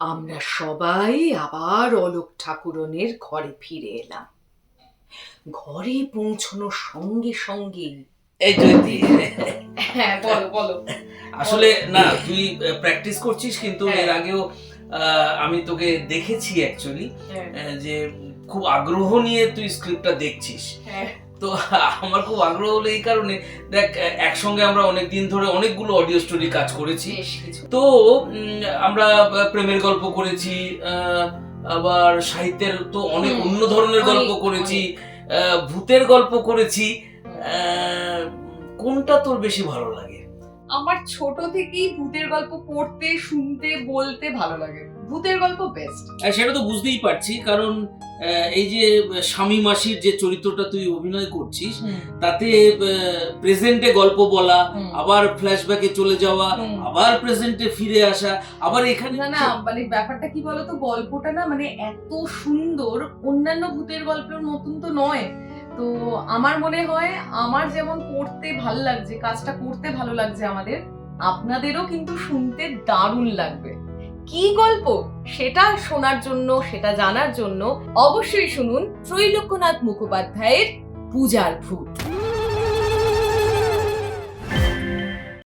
আমরা সবাই আবার অলোক ঠাকুরনের ঘরে ফিরে এলাম। ঘরে পৌঁছানোর সঙ্গে সঙ্গে এই জয়ন্তী, হ্যাঁ বলো বলো। আসলে না তুই প্র্যাকটিস করছিস, কিন্তু হ্যাঁ। এর আগেও আমি তোকে দেখেছি অ্যাকচুয়ালি হ্যাঁ, যে খুব আগ্রহ নিয়ে তুই স্ক্রিপ্টটা দেখছিস। হ্যাঁ, তো আমার খুব আগ্রহ হলো এই কারণে, দেখ একসঙ্গে আমরা অনেকদিন ধরে অনেকগুলো অডিও স্টোরি কাজ করেছি। বেশ কিছু। তো আমরা প্রেমের গল্প করেছি, আবার সাহিত্যের তো অনেক অন্য ধরনের গল্প অনেক, করেছি, ভূতের গল্প করেছি। কোনটা তোর বেশি ভালো লাগে? আমার ছোট থেকেই ভূতের গল্প পড়তে, শুনতে, বলতে ভালো লাগে। ভূতের গল্প বেস্ট। সেটা তো বুঝতেই পারছি, কারণ এই যে স্বামী মাসির যে চরিত্রটা তুই অভিনয় করছিস, তাতে প্রেজেন্টে গল্প বলা, আবার ফ্ল্যাশব্যাকে চলে যাওয়া, আবার প্রেজেন্টে ফিরে আসা, আবার এখানে না মানে ব্যাপারটা কি বলতো, গল্পটা না মানে এত সুন্দর, অন্যান্য ভূতের গল্পের মতন তো নয়। তো আমার মনে হয় আমার যেমন পড়তে ভালো লাগছে, কাজটা করতে ভালো লাগছে আমাদের, আপনাদেরও কিন্তু শুনতে দারুণ লাগবে। কি গল্প সেটা শোনার জন্য, সেটা জানার জন্য অবশ্যই শুনুন ত্রৈলোক্যনাথ মুখোপাধ্যায়ের পূজার ভূত।